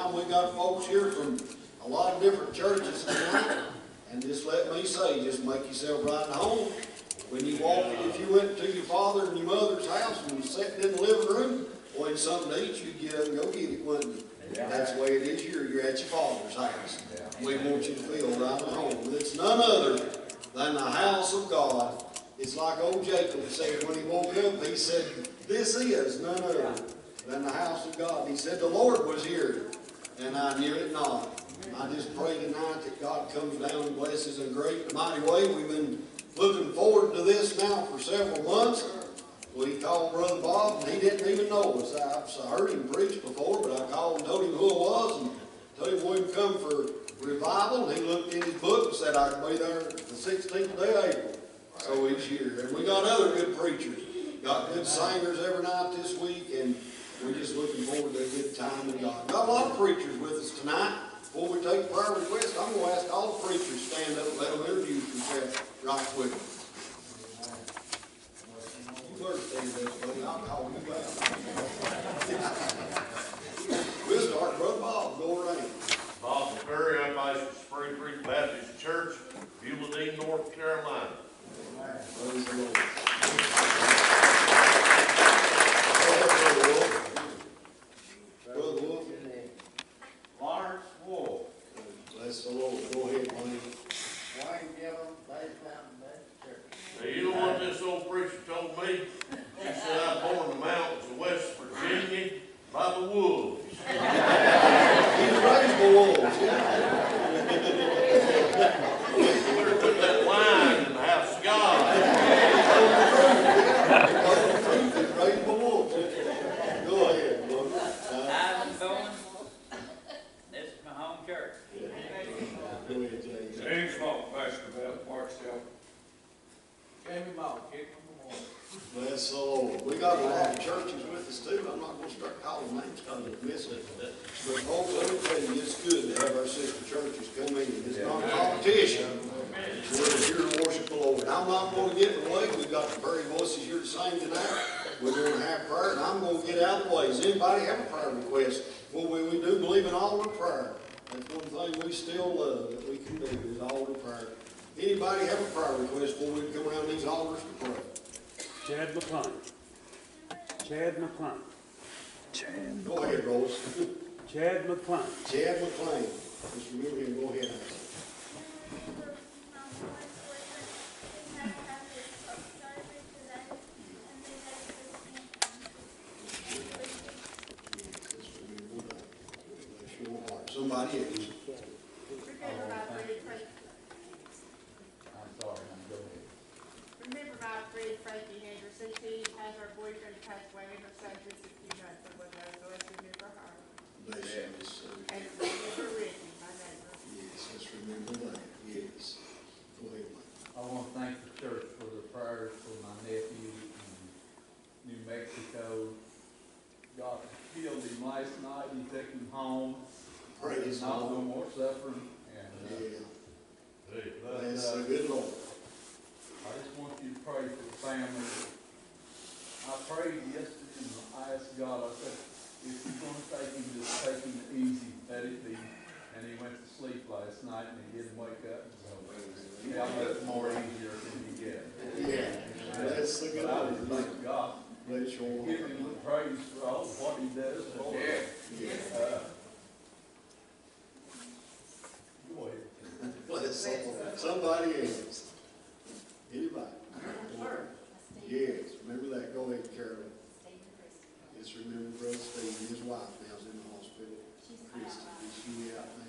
time we got folks here from a lot of different churches tonight. And just let me say, just make yourself right at home. When you walk, if you went to your father and your mother's house and was sitting in the living room, wanting something to eat, you'd get up and go get it, wouldn't you? Yeah. That's the way it is here. You're at your father's house. Yeah. We want you to feel right at home. It's none other than the house of God. It's like old Jacob said when he woke up, he said, this is none other than the house of God. He said, the Lord was here, and I knew it not. I just pray tonight that God comes down and blesses in a great, mighty way. We've been looking forward to this now for several months. We called Brother Bob, and he didn't even know us. I heard him preach before, but I called and told him who it was, and told him we'd come for revival. And he looked in his book and said I could be there the 16th day of April. So he's here. And we got other good preachers. Got good singers every night this week, and we're just looking forward to a good time with God. Got a lot of preachers with us tonight. Before we take prayer requests, I'm going to ask all the preachers to stand up and let them introduce themselves right quick. You better stand up, buddy. I'll call you back. We'll start, Brother Bob. Go around. Bob MCCURRY, I'm pastor of Spring Creek Baptist Church, Beulah, North Carolina. Praise the Lord. Brother Wolf. Lawrence Wolf. Bless the Lord. Go ahead, Wayne. Wayne Gillum, Base Mountain Baptist Church. Now, you know what this old preacher told me? He said, I was born in the mountains of West Virginia by the wolves. He's raised the wolves. We better put that line in the house of God. Raised the wolves. Go ahead, brother. I'm going. This is my home church. Go ahead, James. James Malton, Pastor of Barksdale. Jamie Moore, kick him the wall. Bless the Lord. We got a lot of churches with us too. I'm not going to start calling names because we'll miss it. But folks, let me tell you, it's good to have our sister churches come in. It's not a competition. We're here to worship the Lord. I'm not going to get in the way. We've got the very voices here to sing tonight. We're going to have prayer, and I'm going to get out of the way. Does anybody have a prayer request? Well, we do believe in altar prayer. That's one thing we still love that we can do is altar prayer. Anybody have a prayer request before we come around these altars to pray? Chad McClain. Chad McClain. Chad. Go ahead, Rose. Chad McClain. Chad McClain. Just remember him. Go ahead. Somebody else. I'm sorry, I'm going. Remember my friend Frankie Henderson, she has her boyfriend passed away, her son just a few months ago, so let's remember her. Bless you, Miss Sue. And remember Ricky, my neighbor. Yes, let's remember that. Yes. Go ahead, Mike. I want to thank the church for the prayers for my nephew in New Mexico. God healed him last night, he took him home. Praise the Not no Lord. more suffering. And, Yeah. but, Bless the good Lord. I just want you to pray for the family. I prayed yesterday and I asked God, I said, if you're going to take him, just take him easy, let it be. And he went to sleep last night and he didn't wake up. So how much more easier can he get? Yeah. Bless the good But I Lord. just thank God. Bless your Give Lord. him the praise for all of what he does. Yeah. Go ahead. Bless the Lord. Somebody else. Anybody? Yes. Remember that. Go ahead, Carolyn. Just remember Brother Steve and his wife now is in the hospital. Christy, is she out there?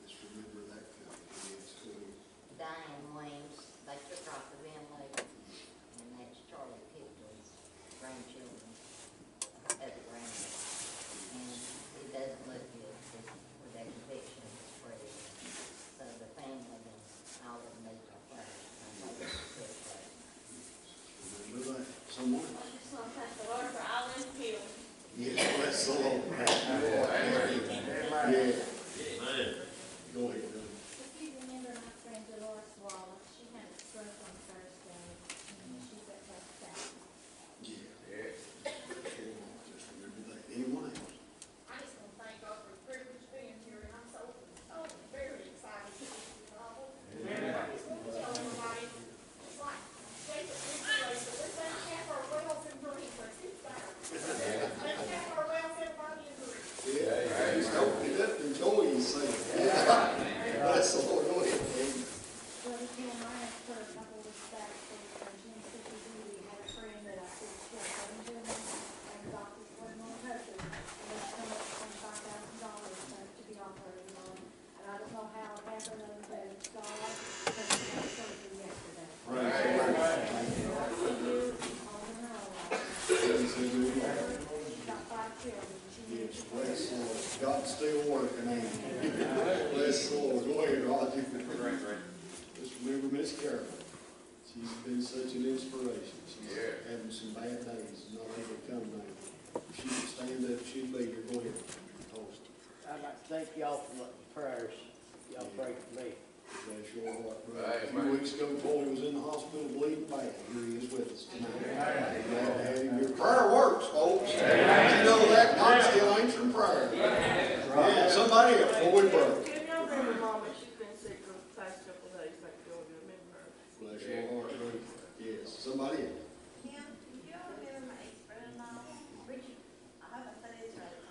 Just remember that company. Yes, go ahead. Diane Williams, they took her off the ventilator, and that's Charlie Picton's grandchildren at the grandmother. And it doesn't look good with that conviction spread. So the family and all of them need our prayers. Remember that. Someone. I just want to thank the Lord for all this healing. Yes, bless the Lord. Yeah. Man. Go ahead, Doug. If you remember my friend Dolores Wallace, she had a stroke on Thursday, and she's at West South. Yeah. Just remember that. Anyone else? Yes, bless the Lord. God's still working, ain't he? Bless the Lord. Go ahead, Roger. Just remember Miss Carol. She's been such an inspiration. She's having some bad days, not able to come now. If she could stand up, she'd be here. Go ahead. Toast. I'd like to thank y'all for the prayers. Y'all prayed for me. Bless your heart, brother. A few weeks ago, Paulie was in the hospital bleeding bad. Here he is with us tonight. Glad to have him here. Prayer works, folks. You know that. God still answering prayer. Yeah, somebody else before we pray. Can y'all remember Mama? She's been sick for the past couple of days. Thank you all to remember her. Bless your heart, brother. Yes, somebody else. Kim, do you remember my ex-brother-in-law, Richard? I hope I said his right.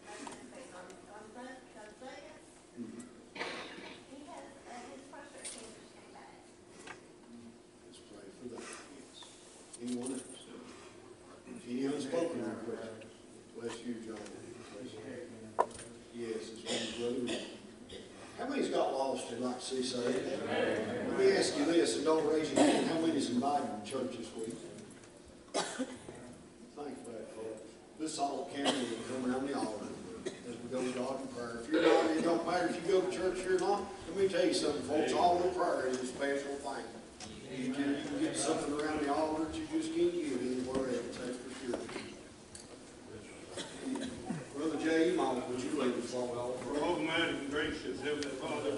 I hope Gonzaga. He has, his prostate cancer came back. Let's pray for that. Yes. Anyone else? Any unspoken requests? Bless you, John. Bless you. Yes, it's one brother. How many's got lost and like to see saved? Let me ask you this, and don't raise your hand. How many's invited to church this week? Think about it, folks. This all county will come around the altar as we go to God in prayer. If you're not, it don't matter if you go to church or not. Let me tell you something, folks. All the prayer is a special thing. You can get something around the altar that you just can't get anywhere else, that's for sure. Brother Jay, Mom, would you lead us all out? Almighty and gracious Heavenly Father,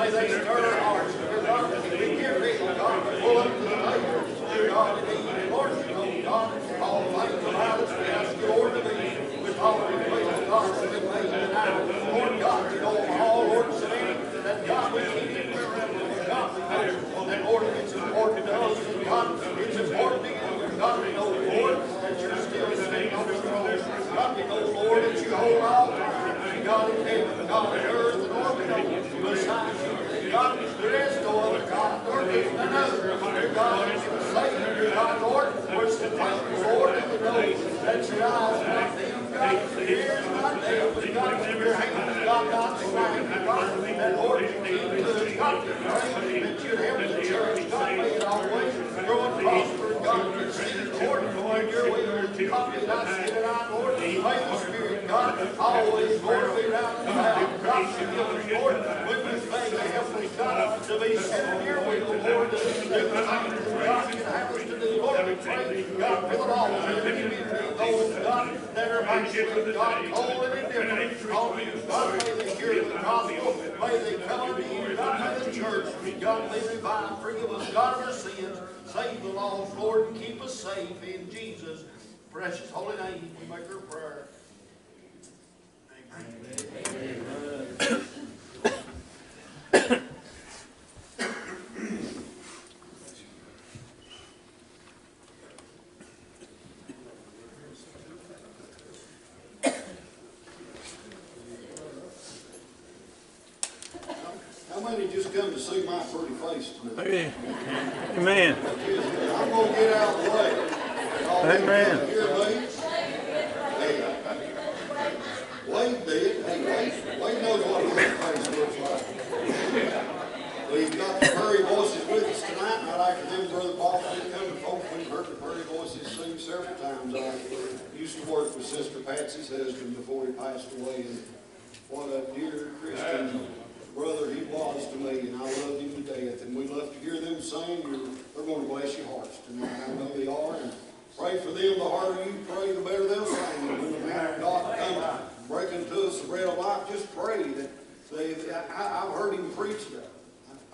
May they stir our hearts. God, we hear people, God, pull up to the table. God, Lord, you know, God, all things about us, we ask you, Lord, to be with all the places, God, that we've made now. Lord God, you know all, Lord, that God, we keep it wherever, God, we know that, Lord, it's important to us, and God, it's important to you. God, we know, Lord, that you're still sitting on the throne. God, we know, Lord, that you hold all power. God in heaven, God in earth, and Lord, we know besides you, God, there is no other God. There is none other. Your God is the Savior. Your God, Lord, which the faithful Lord, and we know that your eyes not dim, God, your ears not dim, but God, your hands, God, not slack, God, and Lord, you keep to us, God, we pray that you'd help the church, God, may it always grow and prosper, God, we see, Lord, in your will, God, may not sit it out, Lord, may the Spirit, God, always, Lord, be round and about, God, to give us, Lord, when we fail, help us, God, to be set in your will, Lord, to do the things that God can have us to do, Lord, we pray, God, for the lost, and those, God, that are backslid, God, cold and indifferent, on you, God, may they hear the gospel, may they come unto you, God, may the church, God, may revive, forgive us, God, of our sins, save the lost, Lord, and keep us safe in Jesus' precious holy name. We make our prayer. Amen. How many just come to see my pretty face tonight? Amen. I'm going to get out of the way. Amen. Here, Wade. Hey, Wade did. Hey, Wade knows what my face looks like. We've got the Prairie Voices with us tonight, and I'd like for them, Brother Bob, to come to folks. We've heard the Prairie Voices sing several times. I used to work with Sister Patsy's husband before he passed away, and what a dear Christian brother he was to me, and I loved him to death. And we love to hear them sing. They're going to bless your hearts tonight. I know they are. And pray for them. The harder you pray, the better they'll sing. And when the man of God comes breaking to us the bread of life, just pray that I've heard him preach that.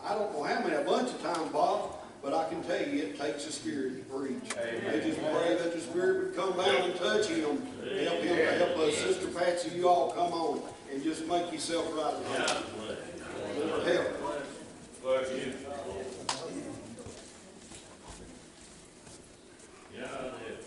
I don't know how many, a bunch of times, Bob, but I can tell you it takes a spirit to preach. They just pray that the Spirit would come down and touch him, help him to help us. So Sister Patsy, you all come on and just make yourself right at home. Lord help. Bless you. Yeah, I did.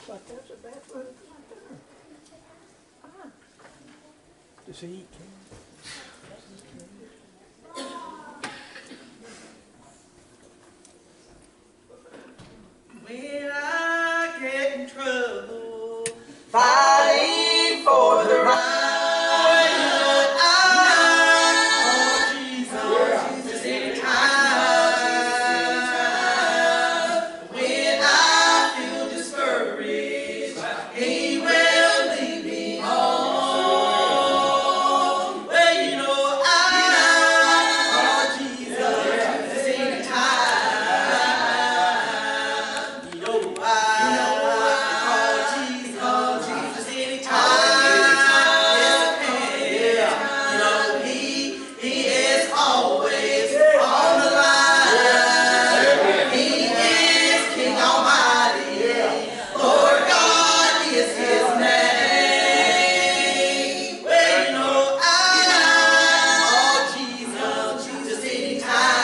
But there's a bathroom right there. Does he eat When I get in trouble, fighting for the right, I call Jesus anytime. When I feel discouraged, He will lead me home. Well, you know I call Jesus anytime. You know I call Jesus anytime. Yes, I can. You know He is always on the line. He is King Almighty. Lord God is His name. Well, you know I call Jesus anytime.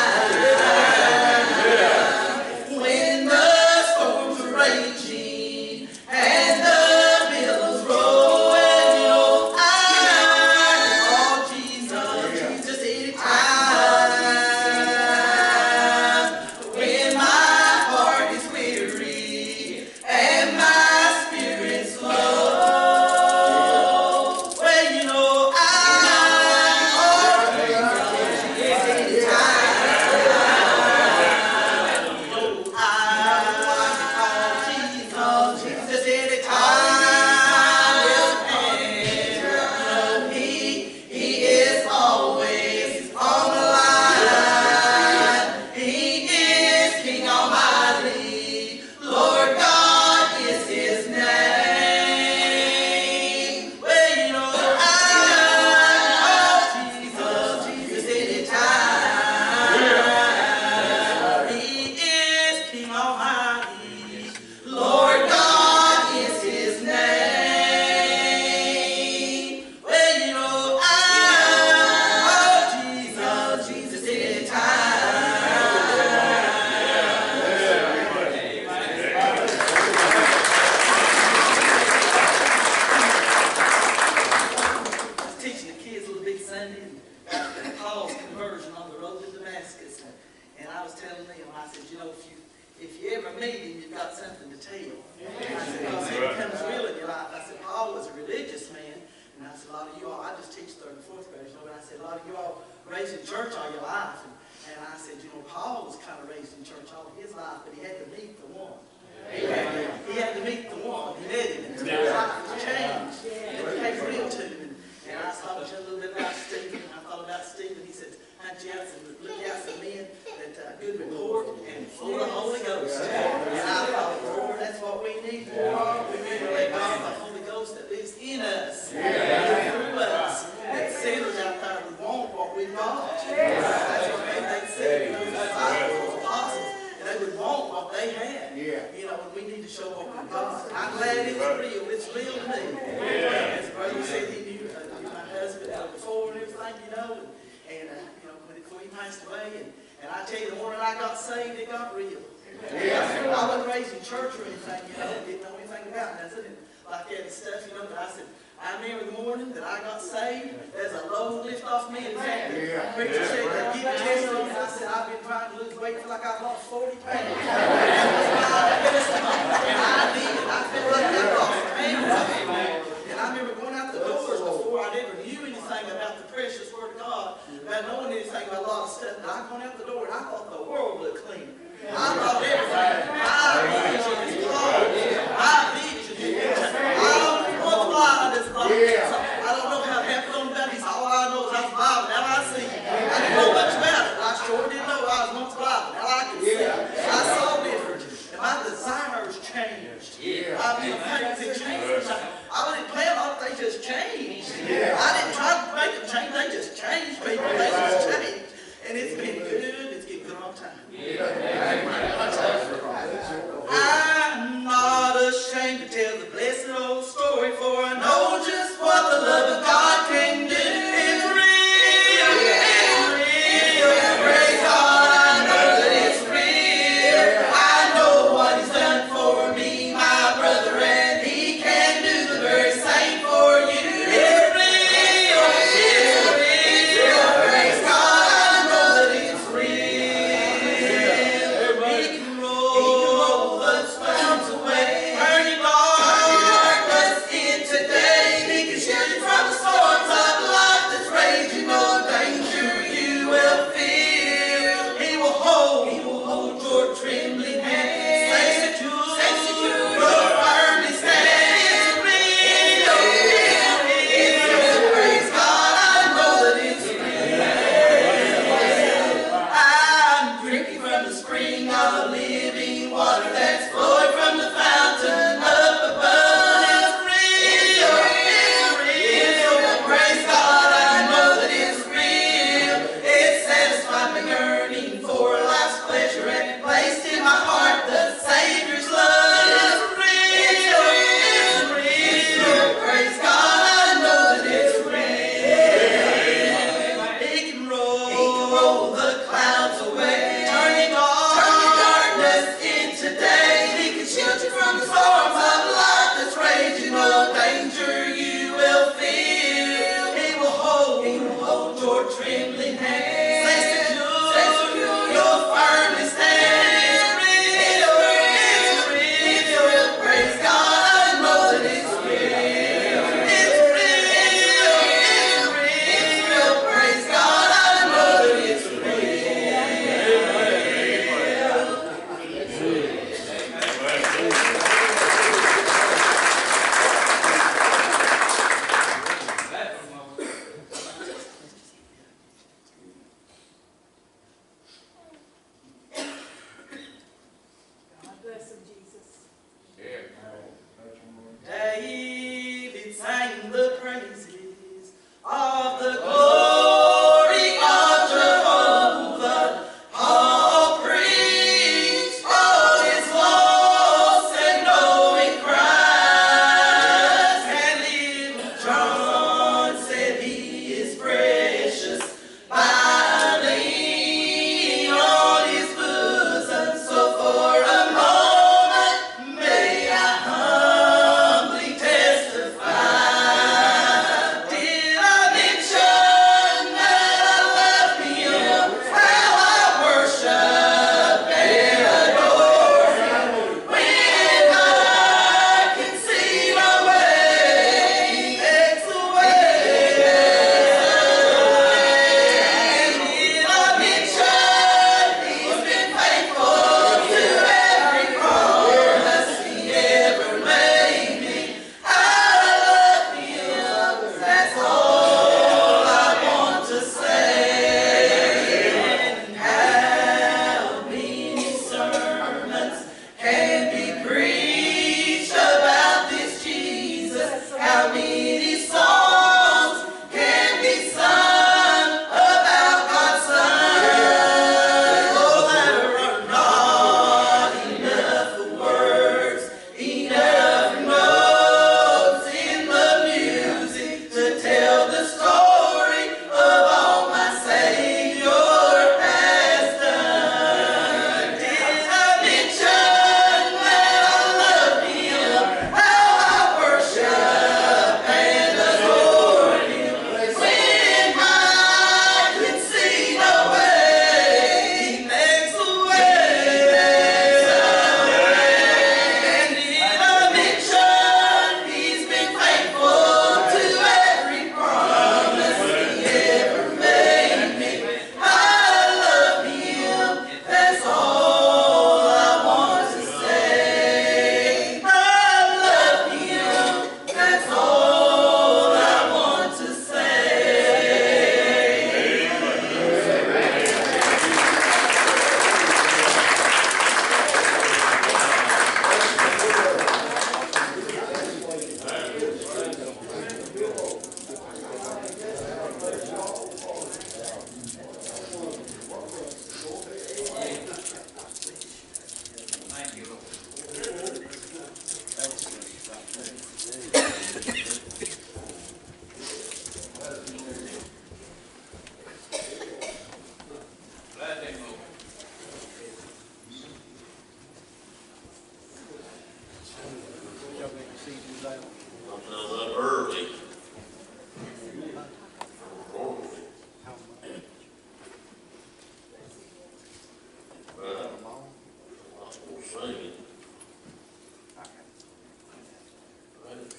When the storms are raging and the billows roll, and you know I call Jesus anytime. When my heart is weary and my spirit's low, well, you know I call Jesus anytime. I call Jesus anytime. Yes, and He is always on the line. He is King Almighty. Lord God is His name. Well, you know I call Jesus anytime. He is King Almighty. Lord God is His name. Well, you know I call Jesus I was teaching the kids a little bit Sunday and Paul's conversion on the road to Damascus, and I was telling them, I said, you know, if you ever meet him, you've got something to tell. I said, because he becomes real in your life. I said, Paul was a religious man, and I said, a lot of you all, I just teach 3rd and 4th graders, you know, but I said, a lot of you all raised in church all your life, and I said, you know, Paul was kind of raised in church all his life, but he had to meet the one. Amen. He had to meet the one. He met him, and his life was changed. It became real to him. And I thought a little bit about Stephen. I thought about Stephen. He said, "Hunt you out some, look out some men that good report and full of the Holy Ghost." And I thought, Lord, that's what we need. We need to let God, the Holy Ghost that lives in us, through us, that sinners out there would want what we've got. That's what they said. You know, the disciples, the apostles, and they would want what they had. You know, and we need to show what we've got. I'm glad it's real. It's real to me. As Brother said, he knew my husband before and everything, you know, and you know, before he passed away, and I tell you, the morning I got saved, it got real. I wasn't raised in church or anything, you know, didn't know anything about nothing, and like that and stuff, you know, but I said, I remember the morning that I got saved, there's a load lift off me and family. Preacher said, give me testimony, and I said, I've been trying to lose weight till like I lost 40 pounds. And I did. I felt like I lost pounds. And I remember going out the doors before I ever knew anything about the precious Word of God, about knowing anything about a lot of stuff, but I went out the door and I thought the world looked clean. I thought everything. My vision is closed. My vision is closed. changed. Yeah. I mean, things have changed. I didn't plan on it, they just changed. I didn't try to make them change, they just changed, people, they just changed. And it's been good, it's been good all the time. I'm not ashamed to tell the blessed old story, for I know just what the love of God can do. It's real, it's real. Praise God, I know that it's real. I know what He's done for me, my brother, and He can do the very same for you. It's real.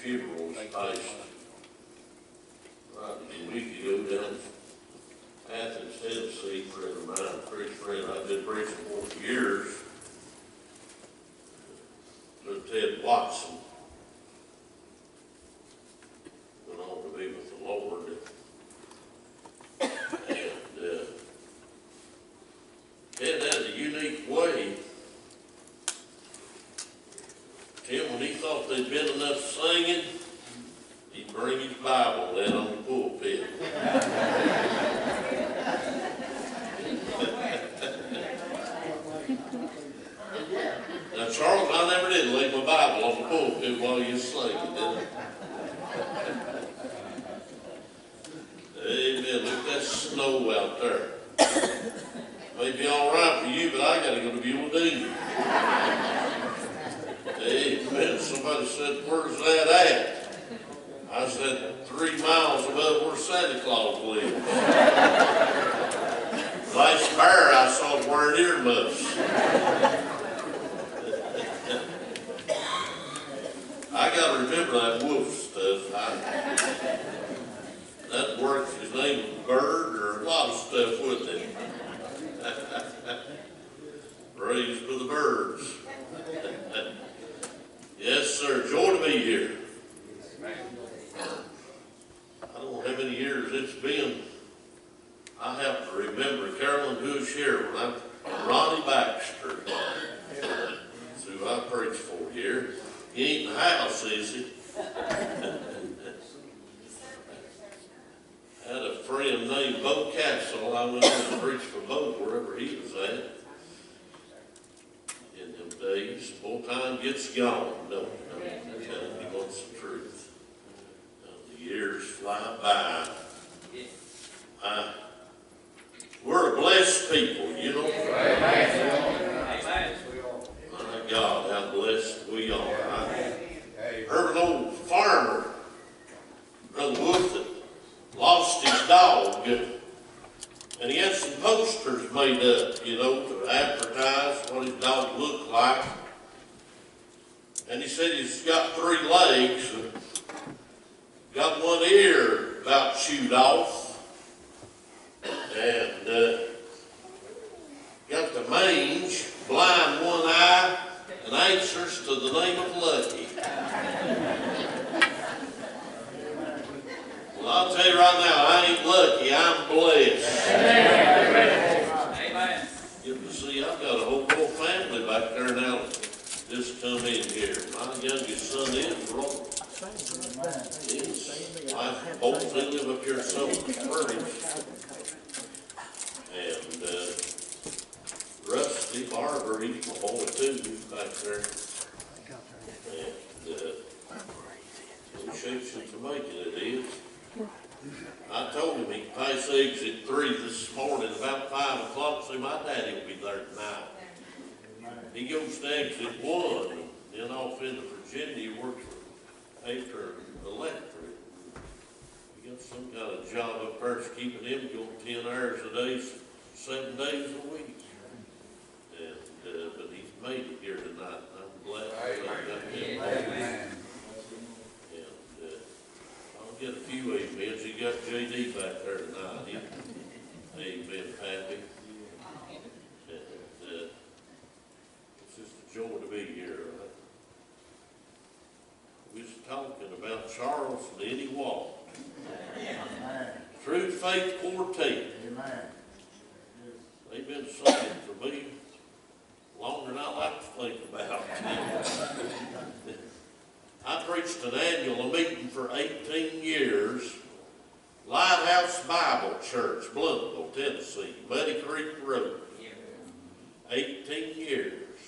funeral was passed right a week ago down in Athens, Tennessee. Friend of mine, a preacher friend I've been preaching for years. Ted Watson went on to be with the Lord. And Ted had a unique way. Tim, when he thought there'd been enough singing, he'd bring his Bible down on the pulpit. Now, Charles, I never did leave my Bible on the pulpit while you were singing, did I? Amen. Look at that snow out there. May be all right for you, but I gotta go to Beulah Dean. Amen. Somebody said, where's that at? I said, 3 miles above where Santa Claus lives. Last bear I saw him wearing earmuffs. I gotta remember that wolf stuff. That works. His name was Bird, or a lot of stuff with it. Praise for the birds. Yes, sir. Joy to be here. I don't know how many years it's been. I have to remember Carolyn Bush here when Ronnie Baxter. That's who I preached for here. He ain't in the house, is he? I had a friend named Bo Castle. I went on to preach for Bo wherever he was at. In them days, full time gets gone, don't it? He wants the truth. The years fly by. We're a blessed people, you know. My God, how blessed we are. I heard an old farmer, Brother Wolf, that lost his dog, and he had some posters made up, you know, to advertise what his dog looked like. And he said he's got 3 legs, got 1 ear about chewed off, and got the mange, blind 1 eye, and answers to the name of Lucky. Well, I'll tell you right now, I ain't lucky, I'm blessed. Amen. Good to see, I've got a whole family back there now that just come in here. My youngest son is Robert. His wife, both they live up here in Silver Springs. And Rusty Barber, he's my boy too, he's back there. And we shakes him for making it is. I told him he could pass exit 3 this morning about 5 o'clock, so my daddy will be there tonight. He goes to exit 1, and then off into Virginia, he works for Acre Electric. He got some kind of job up there that's keeping him going 10 hours a day, 7 days a week. And, but he's made it here tonight, and I'm glad I got him. Amen. I'll get a few amens. He got JD back there tonight. Amen, Pappy. And it's just a joy to be here. We was talking about Charles and Eddie Walt. True Faith Quartet. They've been singing for me longer than I like to think about. I preached an annual meeting for 18 years, Lighthouse Bible Church, Bloomville, Tennessee, Muddy Creek Road. 18 years.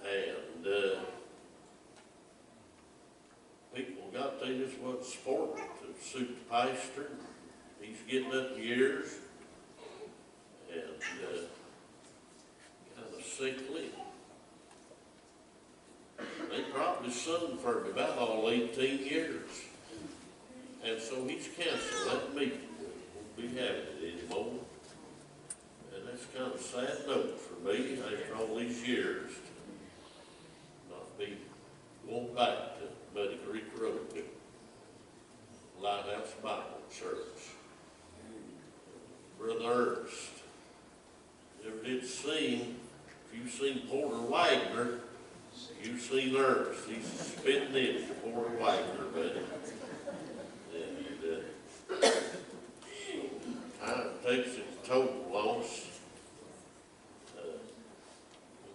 And people got they just wasn't sporting to suit the pastor. He's getting up in years and kind of sickly. They probably sung for me about all 18 years. And so he's canceled that meeting. Won't be having it anymore. And that's kind of a sad note for me after all these years to not be going back to Muddy Creek Brother Ernst. Ever did seen, if you've seen Porter Wagner, you've seen Ernst. He's spitting in Porter Wagner, buddy. And, kind of takes its total loss.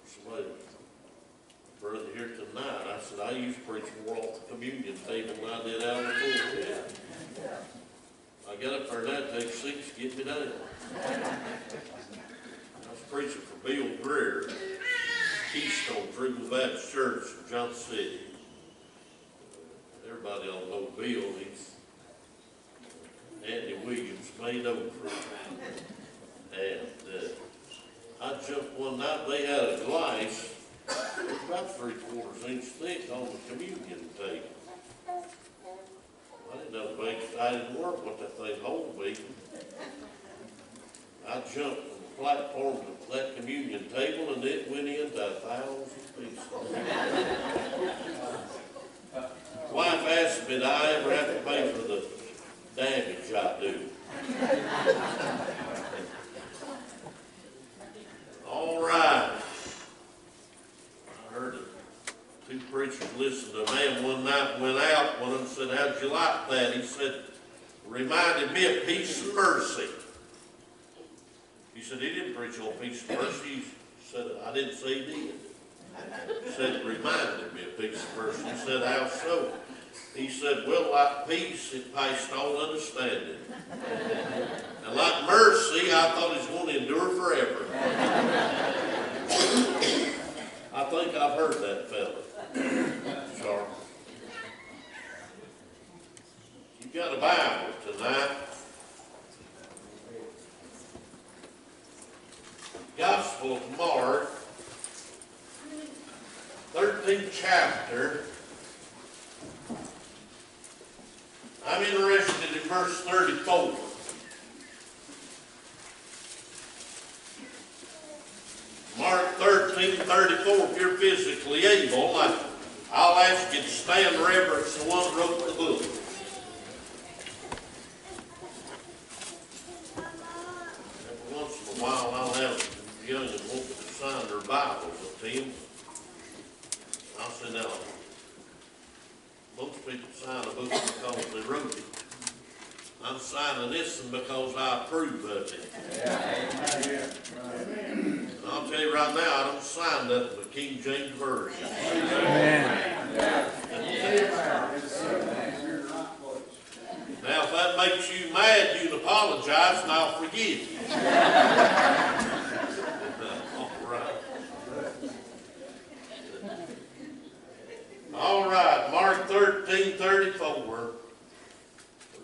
Somebody, brother here tonight, I said, I used to preach more off the communion table than I did out of the pulpit. I got up there, that takes 6 to get me down. I was preaching for Bill Greer, Keystone True Baptist Church in Johnson City. Everybody ought to know Bill. He's Andy Williams made over. And I jumped one night, they had a glass, it was about 3/4 inch thick on the communion table. I didn't know if they didn't work what that thing hold me. I jumped from the platform to that communion table and it went into 1,000 pieces. Wife asked me, did I ever have to pay for the damage I do? All right. I heard 2 preachers listen to a man one night went out. One of them said, how'd you like that? He said, reminded me of peace and mercy. He said, he didn't preach on peace and mercy. He said, I didn't say he did. He said, it reminded me of peace and mercy. He said, how so? He said, well, like peace, it passed all understanding. And like mercy, I thought it was going to endure forever. I think I've heard that fella. Charles. You've got a Bible tonight. Gospel of Mark, 13th chapter. I'm interested in verse 34. Mark 13:34. If you're physically able, I'll ask you to stand in reverence to the one who wrote the book. Every once in a while, I'll have young and want to sign their Bibles with him. I'll say, now, most people sign a book because they wrote it. I'm signing this one because I approve of it. And I'll tell you right now, I don't sign that in the King James Version. Now, if that makes you mad, you can apologize and I'll forgive you. All right, Mark 13:34.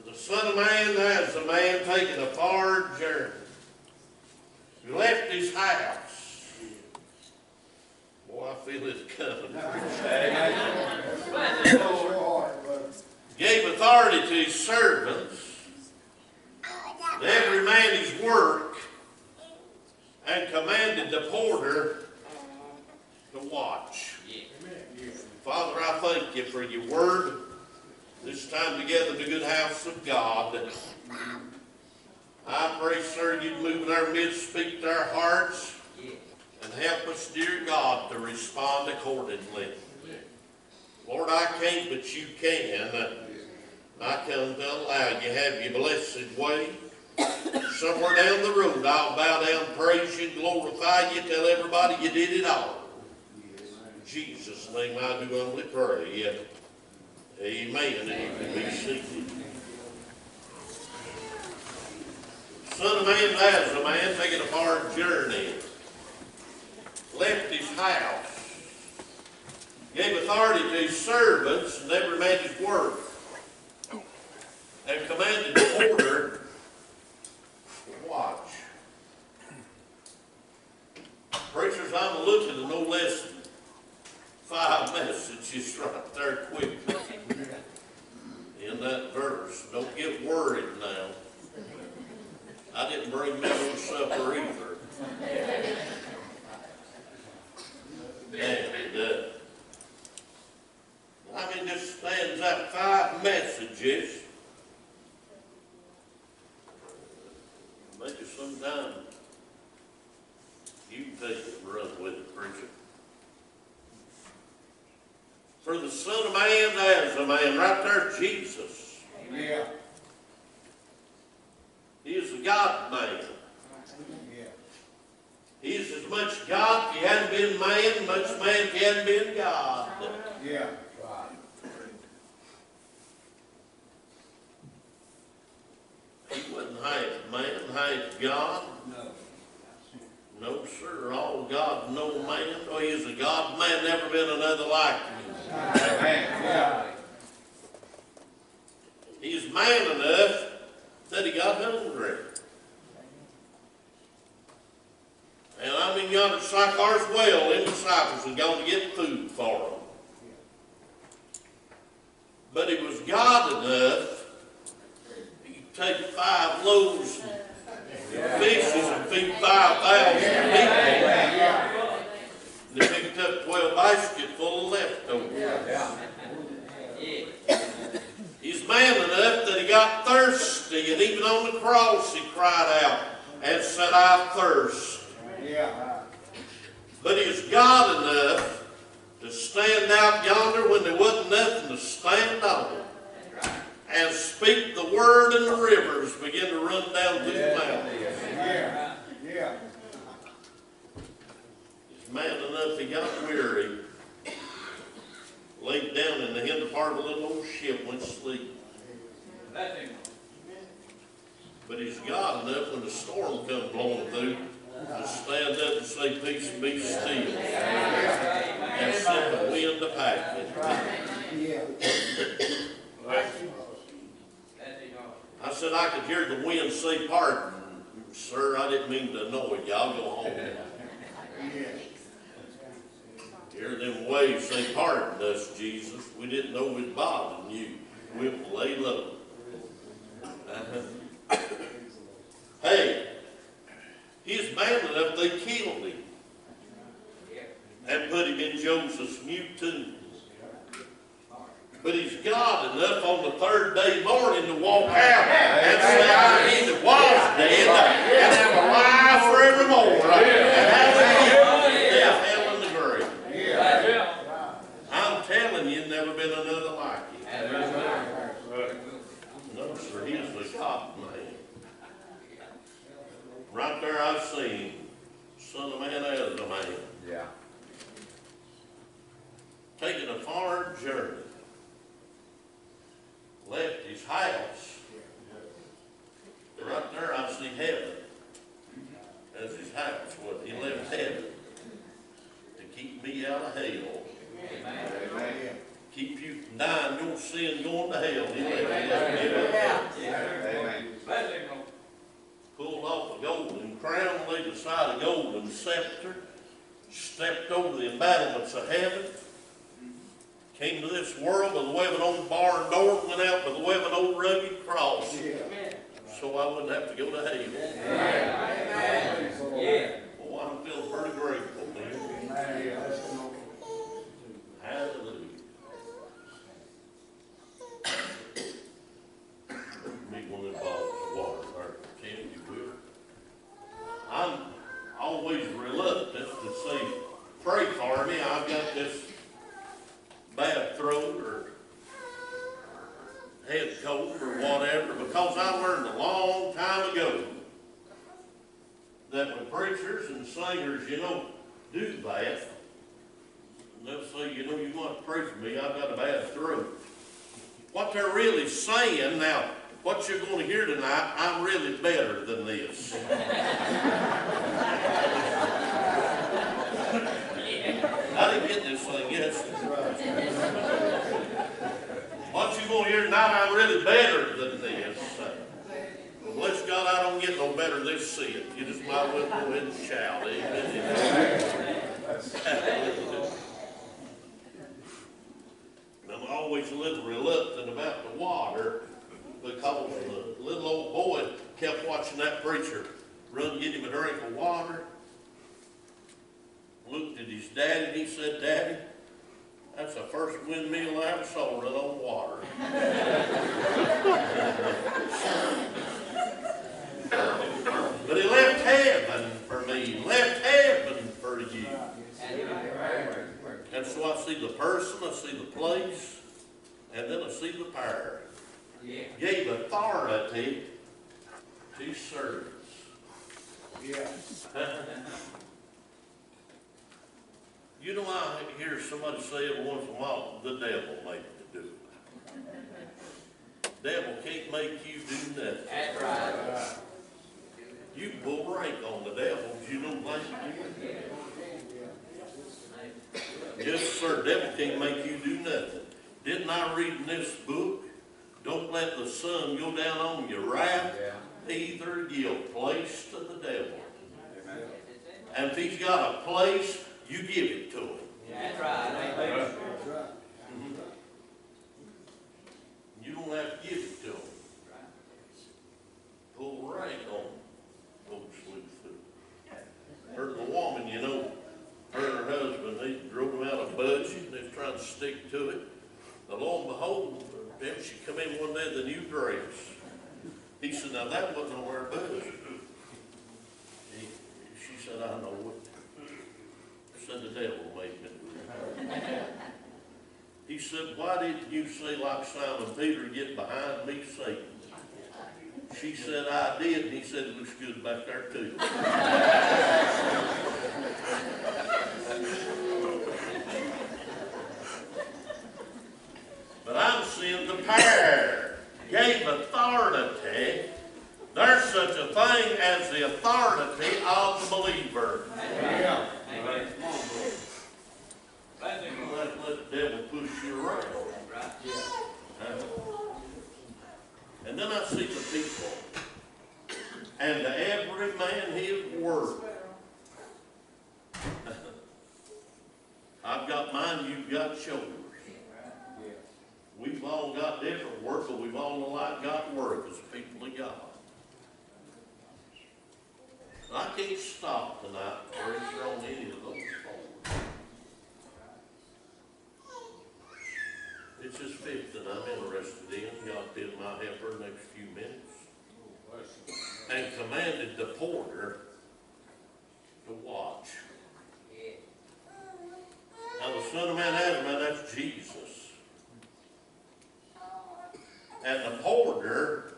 The Son of Man has a man taking a far journey. He left his house. Boy, I feel it coming. Gave authority to his servants, to every man his work, and commanded the porter to watch. Father, I thank you for your word. This time together in the good house of God. I pray, sir, you'd move in our midst, speak to our hearts, and help us, dear God, to respond accordingly. Lord, I can't, but you can. I come to allow you have your blessed way. Somewhere down the road, I'll bow down, praise you, glorify you, tell everybody you did it all. In Jesus' name I do humbly pray. Amen. And you can be seated. Son of Man has a man taking a far journey. Left his house. Gave authority to his servants and every man his work. And commanded the porter to watch. Preachers, I'm looking at no less than 5 messages right there quickly in that verse. Don't get worried now. I didn't bring me no supper either. And I mean, this stands out 5 messages. Maybe some For the Son of Man as a man. Right there, Jesus. Yeah. He is the God-man. Yeah. He is as much God if he hadn't been man, much man if he hadn't been God. Yeah. He wasn't half man, half God. No, sir. All God, no man. Oh, he is a God-man, never been another like him. Yeah. He's man enough that he got hungry. And I mean, yonder Sychar's well, them disciples had gone to get food for him. But he was God enough, he could take 5 loaves of fishes and feed 5,000 people. And he picked up 12 baskets full of leftovers. He's man enough that he got thirsty, and even on the cross he cried out and said, I thirst. Yeah. But he's God enough to stand out yonder when there wasn't nothing to stand on, and speak the word, and the rivers begin to run down through the mountains. Yeah. Yeah. He's man enough he got weary, laid down in the hinder part of a little old ship, went to sleep. But he's God enough when the storm comes blowing through to stand up and say, peace be still, and send the wind to pack it. I said I could hear the wind say, pardon, sir, I didn't mean to annoy you, I'll go home. Hear them waves say, pardon us, Jesus, we didn't know we'd bothering you, we'll lay low. Hey, he's man enough they killed him and put him in Joseph's new tomb. But he's God enough on the 3rd day morning to walk out and say, I either was dead and am alive forevermore. And have death, hell, and the grave. I'm telling you, never been another like him. No, sir, he is the God man. Right there I've seen Son of Man as a man. Yeah. Taking a far journey. Left his house. Right there I see heaven as his house. What he left heaven to keep me out of hell. Amen. Keep you from dying your sin, going to hell. He left heaven. Amen. Pulled off a golden crown, laid aside a golden scepter, stepped over the embattlements of heaven, came to this world by the way of an old barn door, and went out by the way of an old rugged cross, so I wouldn't have to go to hell. Boy, I'm feeling pretty grateful, man. Hallelujah. Me one of them bottles of water there, Ken, if you will. I'm always reluctant to say, pray for me. I've got this bad throat or head cold or whatever, because I learned a long time ago that when preachers and singers, do that, and they'll say, you're going to have to pray for me, I've got a bad throat. What they're really saying, now, what you're going to hear tonight, I'm really better than this. I didn't get this thing yet. What you're going to hear tonight, I'm really better than this. Bless God, I don't get no better than this sin. You just might as well go ahead and shout. Amen. I'm always a little reluctant about the water, because the little old boy kept watching that preacher run get him a drink of water. Looked at his daddy and he said, Daddy, that's the first windmill I ever saw run on water. But he left heaven for me, left heaven for you. And so I see the person, I see the place, and then I see the power. Yeah. Gave authority to servants. Yeah. You know, I hear somebody say every once in a while, the devil made me do it. Devil can't make you do nothing. That's right. You pull rank on the devil, you don't like it. Yes, sir, devil can't make you do nothing. Didn't I read in this book, don't let the sun go down on your wrath, either give place to the devil. And if he's got a place, you give it to him. That's right. You don't have to give it to him. Pull rank on him. Folks sleep through. Heard the woman, you know, her and her husband, they drove them out of budget, and they was trying to stick to it. But lo and behold, then she come in one day with a new dress. He said, now that wasn't on our budget. She said, I know it. Said the devil made me do it. He said, why didn't you say like Simon Peter, get behind me, Satan? She said, I did, and he said, it looks good back there too. But I'm seeing the power, gave authority. There's such a thing as the authority of the believer. Yeah. Amen. Let the devil push you around. Right. And then I see the people. And to every man his work. I've got mine, you've got yours. We've all got different work, but we've all alike got work as people of God. I can't stop tonight or on any of those forward. It's just fifth that I'm interested in. God did my helper the next few minutes. And commanded the porter to watch. Now the Son of Man Adam, that's Jesus. And the porter,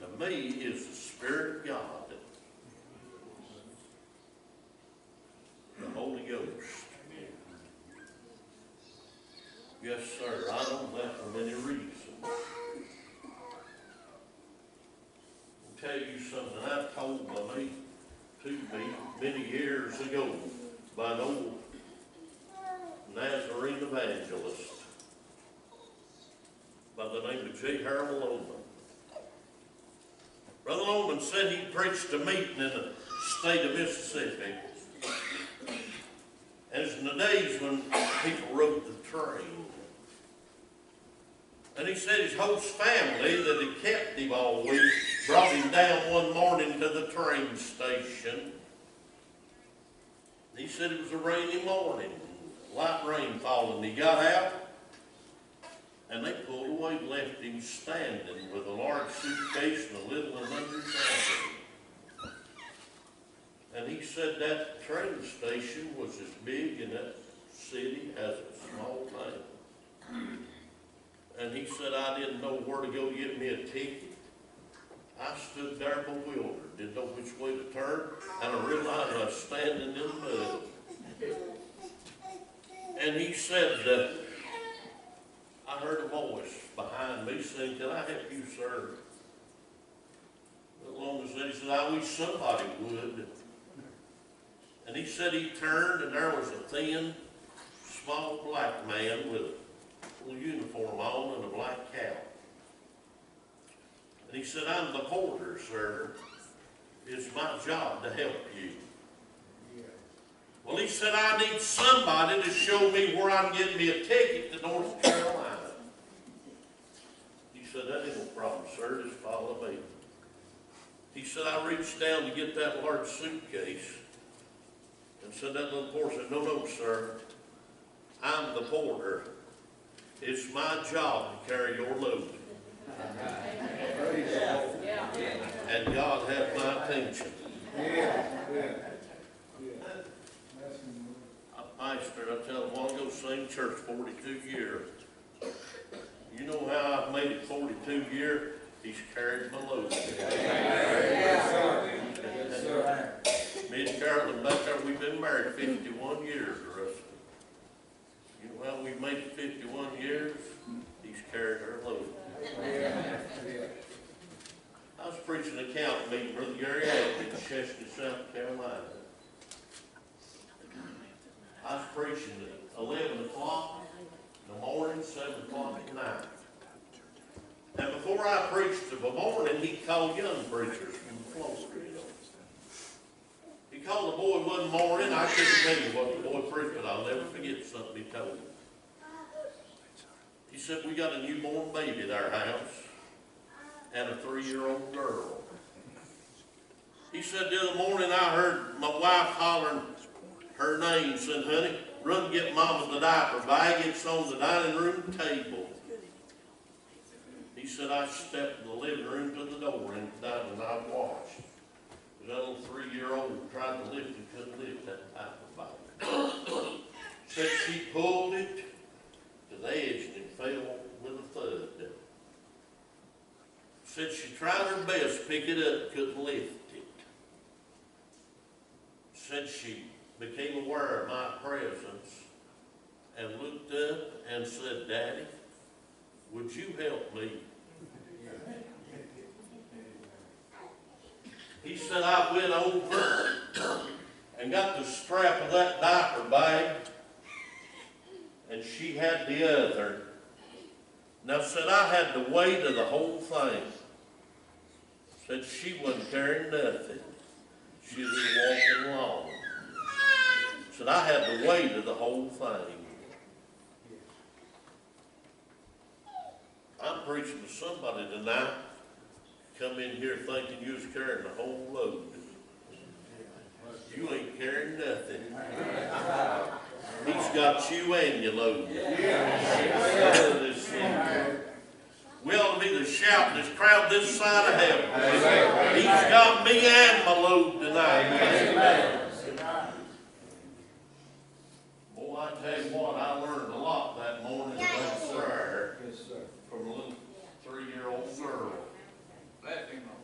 to me, is the Spirit of God. The Holy Ghost. Yes, sir. I know that for many reasons. I'll tell you something I told to me many years ago by an old Nazarene evangelist by the name of J. Harold Loman. Brother Loman said he preached a meeting in the state of Mississippi. And it's in the days when people rode the train. And he said his host family that had kept him all week brought him down one morning to the train station. He said it was a rainy morning, light rain falling. He got out, and they pulled away and left him standing with a large suitcase and a little one under his arm. And he said that train station was as big in that city as a small town. And he said, I didn't know where to go get me a ticket. I stood there bewildered, didn't know which way to turn, and I realized I was standing in the mud. And he said, I heard a voice behind me saying, can I help you, sir? As long as he said, I wish somebody would. And he said he turned, and there was a thin, small black man with a little uniform on and a black cap. And he said, I'm the porter, sir. It's my job to help you. Well, he said, I need somebody to show me where I'm getting me a ticket to North Carolina. He said, that ain't no problem, sir. Just follow me. He said, I reached down to get that large suitcase. And said that little porter said, no, sir. I'm the porter. It's my job to carry your load. And God had my attention. I pastor, I tell them, I'll go sing church 42 years. You know how I've made it 42 years? He's carried my load. Me and Carolyn back there, we've been married 51 years, Russell. You know how we've made it 51 years? He's carried our load. I was preaching a count meeting, Brother Gary Atkins in Chester, South Carolina. I was preaching at 11 o'clock in the morning, 7 o'clock at night. And before I preached in the morning, he called young preachers from Florida. He called the boy one morning. I couldn't tell you what the boy preached, but I'll never forget something he told me. He said, we got a newborn baby at our house and a 3-year-old girl. He said, the other morning I heard my wife hollering her name, said, honey, run get mama the diaper bag. It's on the dining room table. He said, I stepped in the living room to the door and I watched. That little 3-year-old tried to lift and couldn't lift that diaper bag. Said she pulled it to the edge and it fell with a thud. Said she tried her best to pick it up, couldn't lift it. Said she became aware of my presence and looked up and said, Daddy, would you help me? He said, I went over and got the strap of that diaper bag, and she had the other. Now, said, I had the weight of the whole thing. Said, she wasn't carrying nothing. She was just walking along. Said, I had the weight of the whole thing. I'm preaching to somebody tonight. Come in here thinking you was carrying the whole load. You ain't carrying nothing. He's got you and your load. We ought to be the shoutingest crowd this side of heaven. He's got me and my load tonight. Boy, I tell you what, I learned a lot that morning from a little 3-year-old girl.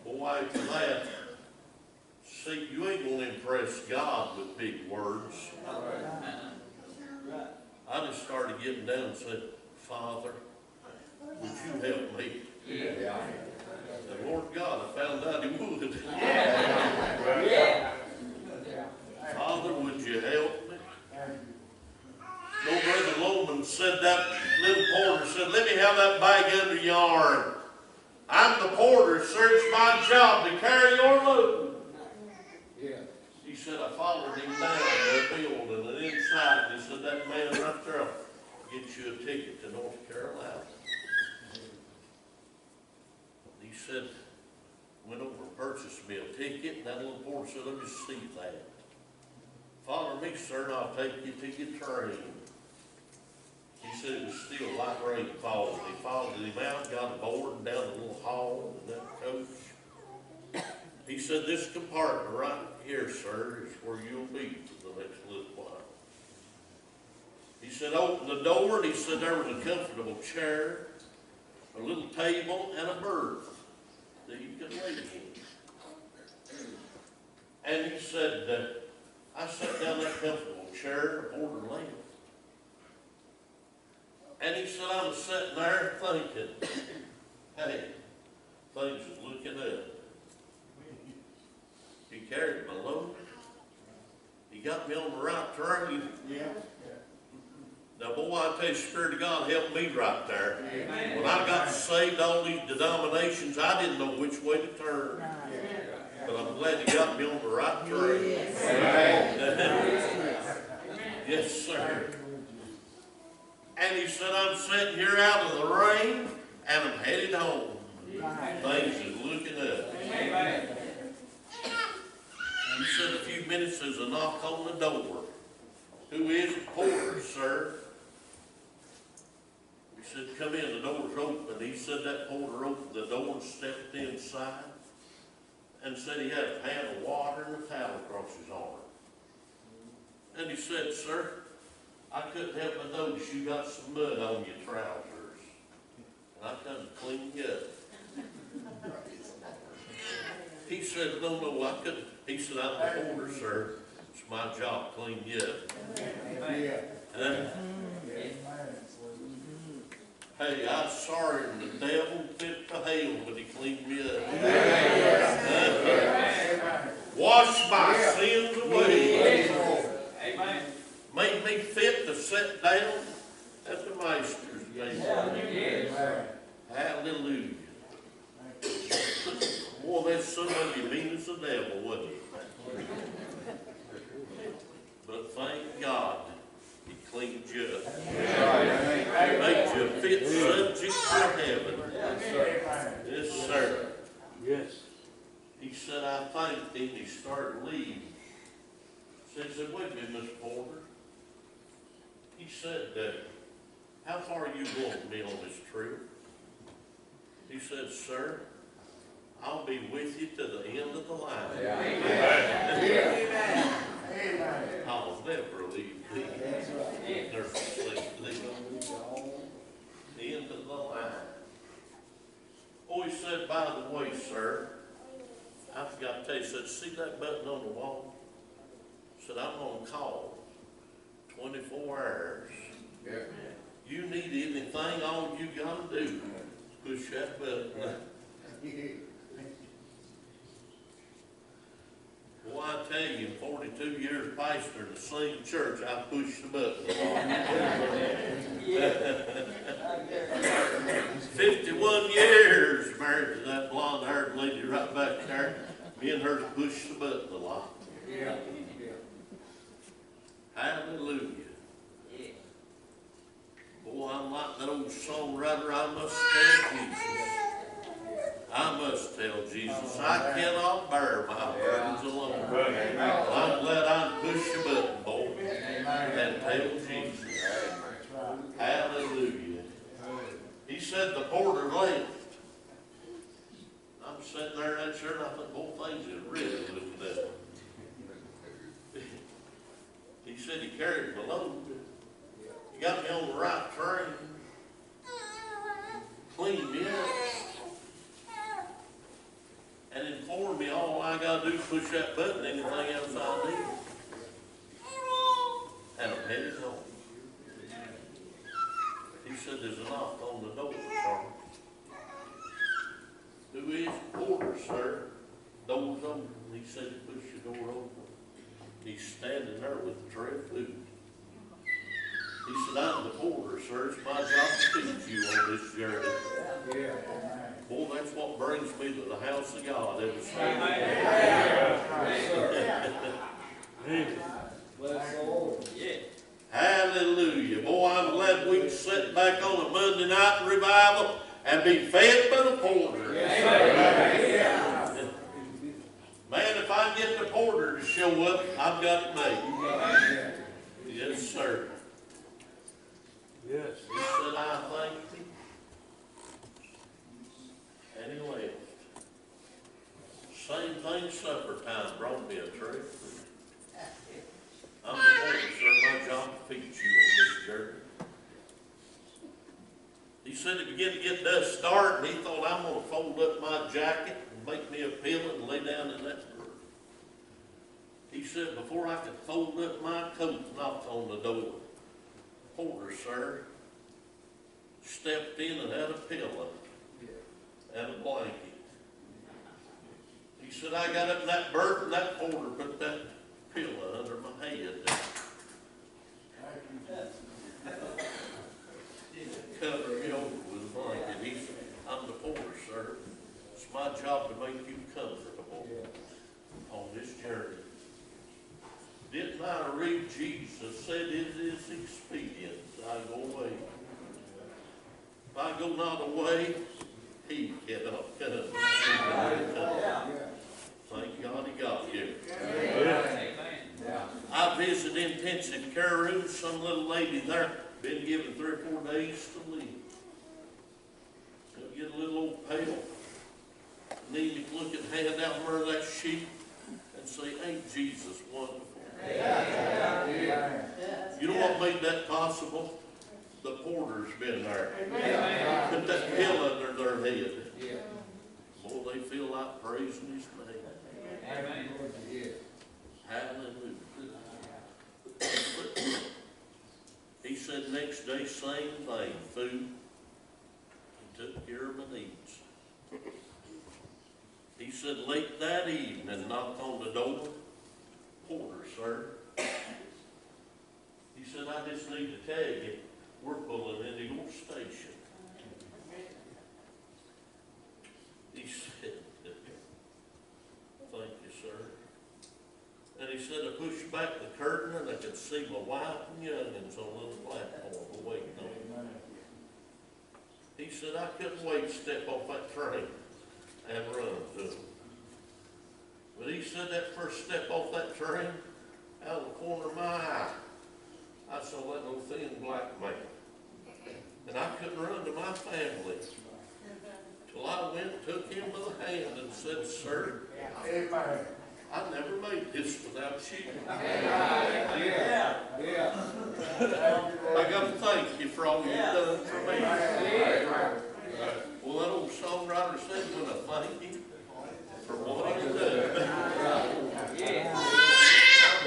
Boy, after that, see, you ain't going to impress God with big words. I just started getting down and said, Father, would you help me? And Lord God, I found out he would. Father, would you help me? No, Brother Loman said, that little porter said, let me have that bag under your arm. I'm the porter, sir, it's my job to carry your load. He said, I followed him down the building and inside, he said, that man right there will get you a ticket to North Carolina. He said, went over and purchased me a ticket, and that little porter said, let me see that. Follow me, sir, and I'll take you to your train. He said it was still light rain falling. He followed him out, got aboard, and down the little hall in that coach. He said, this compartment right here, sir, is where you'll be for the next little while. He said, open the door, and he said there was a comfortable chair, a little table, and a berth that you could lay in. And he said, I sat down in that comfortable chair, a porter lamp. And he said, I was sitting there thinking, hey, things was looking up. He carried my load. He got me on the right train. Now, boy, I tell you, Spirit of God helped me right there. When I got saved, all these denominations, I didn't know which way to turn. But I'm glad he got me on the right train. Yes, sir. And he said, I'm sitting here out in the rain, and I'm headed home. Things is looking up. He said, a few minutes, there's a knock on the door. Who is the porter, sir? He said, come in, the door's open. He said that porter opened the door and stepped inside and said he had a pan of water and a towel across his arm. And he said, sir, I couldn't help but notice you got some mud on your trousers. And I come to clean you up. He said, no, I couldn't. He said, I'm the porter, sir. It's my job to clean you up. Hey, I'm sorry the devil fit to hell, but he cleaned me up. Washed my sins away. Amen. Made me fit to sit down at the master's table. Hallelujah. Boy, that son of you mean as the devil, wasn't he? But thank God he cleaned you up. He made you a fit subject for heaven. Yes, sir. Yes. He said, I thanked him. He started leaving. He said, wait a minute, Mr. Porter. He said, how far are you going with me on this trip? He said, sir, I'll be with you to the end of the line. I'll never leave thee. Never forsake thee. The end of the line. Oh, he said, by the way, sir, I forgot to tell you, he said, see that button on the wall? He said, I'm going to call 24 hours. Yeah. You need anything, all you got to do is push that button. Well, I tell you, in 42 years pastor in the same church, I pushed the button. 51 years married to that blonde-haired lady right back there. Me and her pushed the button a lot. Yeah. Hallelujah. Boy, I'm like that old songwriter, I must tell Jesus. I must tell Jesus, I cannot bear my burdens alone. I'm glad I pushed the button, boy, and tell Jesus. Hallelujah. He said the porter left. I'm sitting there in that shirt, and I thought, both things is really looking at. He said he carried my load. He got me on the right train. Cleaned me up. And informed me all I got to do is push that button, anything else I need. And I'm headed home. He said there's a knock on the door, Charles. Who is the porter, sir? Door's open. He said, push the door open. He's standing there with the tray of food. He said, I'm the porter, sir. It's my job to feed you on this journey. Boy, that's what brings me to the house of God every Sunday. Bless the Lord. Yeah. Hallelujah. Boy, I'm glad we can sit back on a Monday night revival and be fed by the porter. Man, if I get the porter to show up, I've got it made. Yes, sir. Yes. He said, I thank thee. And he left. Same thing, supper time brought me a tray of food. I'm the porter, sir. My job to feed you on this journey. He said it began to get dust start, and he thought, I'm going to fold up my jacket and make me a pillow and lay down in that room. He said, before I could fold up my coat, knocked on the door. Porter, sir, stepped in and had a pillow and a blanket. He said, I got up in that berth, and that porter put that pillow under my head. Covered me over with a blanket. He said, I'm the porter, sir. It's my job to make you comfortable on this journey. Didn't I read Jesus said it is expedient I go away? If I go not away, he cannot come. Thank God he got here. I visited intensive care room. Some little lady there been given 3 or 4 days to live. Get a little old pail. Need to look at hand out where that sheet and say, ain't Jesus wonderful? You know what made that Put that pill under their head. Boy, they feel like praising his name. Hallelujah. He said next day, same thing, food. He took care of my needs. He said late that evening, knocked on the door. Porter, sir. He said, I just need to tell you, we're pulling into your station. He said, thank you, sir. And he said, I pushed back the curtain and I could see my wife and youngins on a little platform waiting on me. He said, I couldn't wait to step off that train and run to them. But he said that first step off that train, out of the corner of my eye, I saw that little thin black man. And I couldn't run to my family. Till I went and took him by the hand and said, sir, I never made this without you. I got to thank you for all you've done for me. Well, that old songwriter said, when I thank him for what he's done, I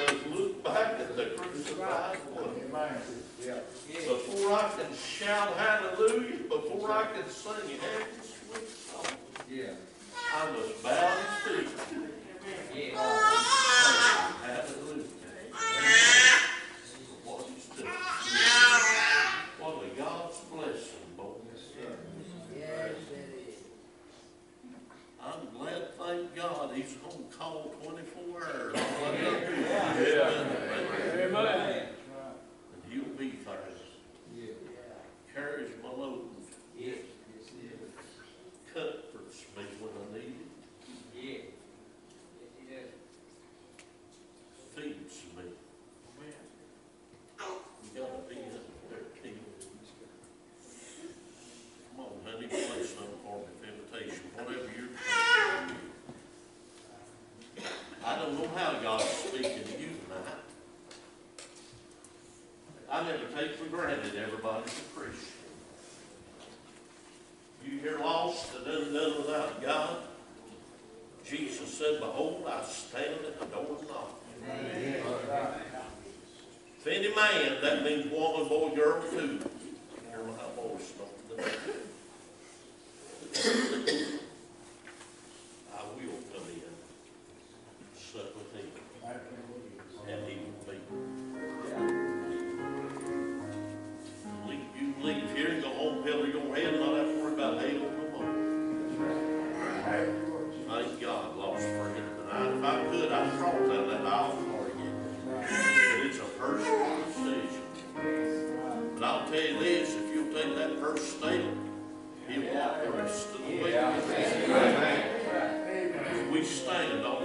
must look back at the crucified one. Before I can shout hallelujah, before I can sing heaven's sweet song, I must bow his feet. Hallelujah. What he's done. What a God's blessing, boy. I'm glad, thank God, he's on call 24 hours. Amen. And he'll be there. Carries my load. Comforts me when I need it. Feeds me. You gotta be up there, Tim. Come on, honey, play something for me, invitation, whatever you're doing. I don't know how God's speaking to you tonight. I never take for granted everybody's a Christian. You hear lost and undone without God? Jesus said, behold, I stand at the door and knock. If any man, that means woman, boy, girl, too. Hear my voice, don't they? I will come in, sup with him, and he will be. You leave here and go home, pillow your head, and not have to worry about hell no more. Thank God, lost for him tonight. If I could, I'd crawl down that aisle for you. But it's a personal decision. But I'll tell you this, if you'll take that first step, he'll walk the rest of the way. We stand on